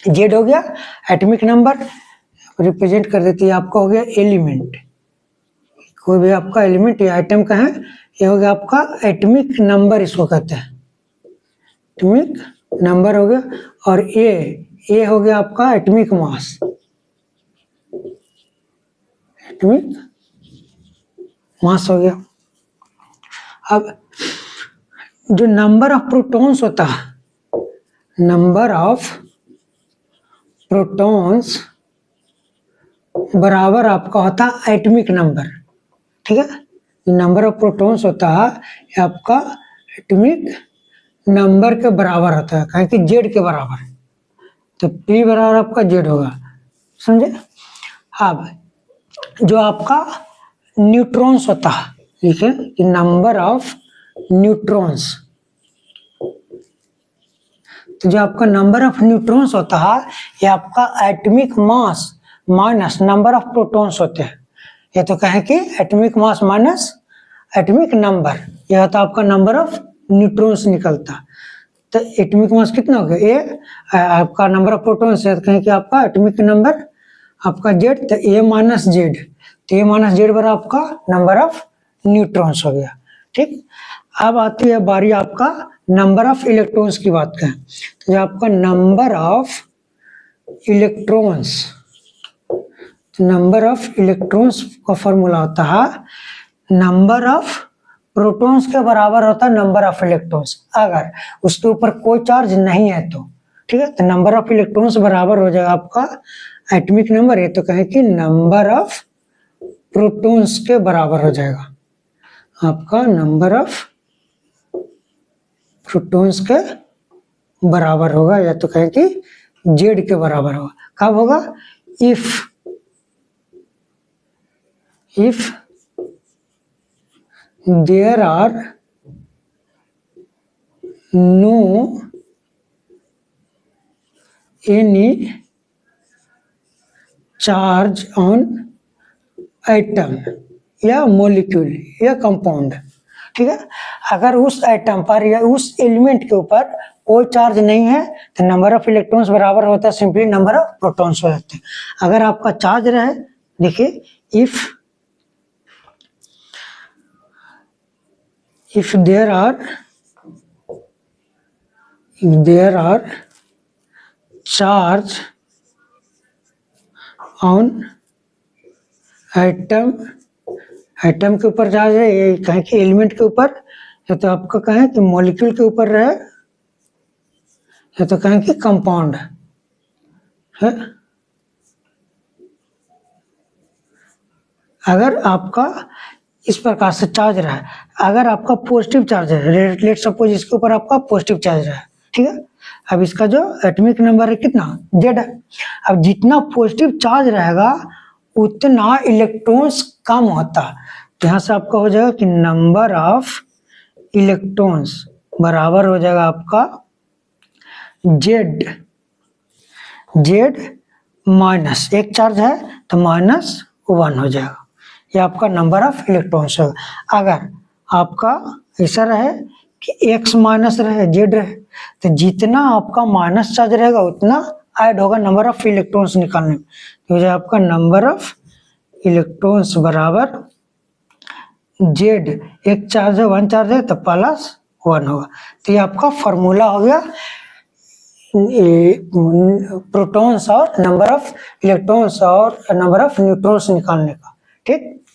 Z हो गया atomic number, represent कर देती है आपका हो गया एलिमेंट, कोई भी आपका एलिमेंट या आइटम का है, ये हो गया आपका एटॉमिक नंबर, इसको कहते हैं एटॉमिक नंबर हो गया। और ए हो गया आपका एटॉमिक मास, एटॉमिक मास हो गया। अब जो नंबर ऑफ प्रोटॉन्स होता है, नंबर ऑफ प्रोटॉन्स बराबर आपका होता है एटॉमिक नंबर, ठीक है। नंबर ऑफ प्रोटॉन्स होता है ये आपका एटॉमिक नंबर के बराबर होता है, कहें कि जेड के बराबर, तो पी बराबर आपका जेड होगा, समझे। अब जो आपका न्यूट्रॉन्स होता है, लिखे कि नंबर ऑफ न्यूट्रॉन्स, तो जो आपका नंबर ऑफ न्यूट्रॉन्स होता है ये आपका atomic mass minus number of protons होते हैं, ये तो कहें कि atomic mass minus atomic number, यह होता है आपका नंबर ऑफ न्यूट्रॉन्स निकलता। तो एटॉमिक मास कितना हो गया, ए आपका नंबर ऑफ प्रोटॉन्स है, तो कहें कि आपका एटॉमिक नंबर आपका जेड, तो ए माइनस जेड, तो ए माइनस जेड बराबर आपका नंबर ऑफ न्यूट्रॉन्स हो गया, ठीक। अब आती है बारी आपका नंबर ऑफ इलेक्ट्रॉन्स की बात करें, तो जो आपका number of electrons, number of electrons का फॉर्मूला होता है नंबर ऑफ प्रोटॉन्स के बराबर होता है नंबर ऑफ इलेक्ट्रॉन्स, अगर उसके ऊपर कोई चार्ज नहीं है तो, ठीक है। तो नंबर ऑफ इलेक्ट्रॉन्स बराबर हो जाएगा आपका एटॉमिक नंबर है, तो कहें कि नंबर ऑफ प्रोटॉन्स के बराबर हो जाएगा आपका नंबर ऑफ प्रोटॉन्स के बराबर होगा, या तो कहें कि जेड के बराबर होगा। कब होगा, if there are no any charge on atom या मोलिक्यूल या कंपाउंड, ठीक है। अगर उस एटम पर या उस एलिमेंट के ऊपर कोई चार्ज नहीं है तो नंबर ऑफ इलेक्ट्रॉन्स बराबर होता है सिंपली नंबर ऑफ प्रोटॉन्स हो जाते हैं। अगर आपका चार्ज रहे, देखिए if there are charge on atom के ऊपर चार्ज है, ये कहें कि एलिमेंट के ऊपर, या तो आपका कहें कि मॉलिक्यूल के ऊपर रहे, या तो कहें कि कंपाउंड है। अगर आपका इस प्रकार से चार्ज रहा है, अगर आपका पॉजिटिव चार्ज है, लेट सपोज इसके ऊपर आपका पॉजिटिव चार्ज रहा है, ठीक है। अब इसका जो एटॉमिक नंबर है कितना, जेड है। अब जितना पॉजिटिव चार्ज रहेगा उतना इलेक्ट्रॉन्स कम होता, तो यहाँ से आपका हो जाएगा कि नंबर ऑफ इलेक्ट्रॉन्स बराबर हो जाएगा आपका जेड माइनस, एक चार्ज है तो -1 हो जाएगा, ये आपका नंबर ऑफ इलेक्ट्रॉन्स होगा। अगर आपका ऐसा रहे कि x माइनस रहे, जेड रहे, तो जितना आपका माइनस चार्ज रहेगा उतना ऐड होगा नंबर ऑफ इलेक्ट्रॉन्स निकालने में, तो जो आपका नंबर ऑफ इलेक्ट्रॉन्स बराबर जेड, एक चार्ज है 1 चार्ज है तो +1 होगा। तो ये आपका फॉर्मूला हो गया प्रोटॉन्स और नंबर ऑफ इलेक्ट्रॉन्स और नंबर ऑफ न्यूट्रॉन्स निकालने का, ठीक।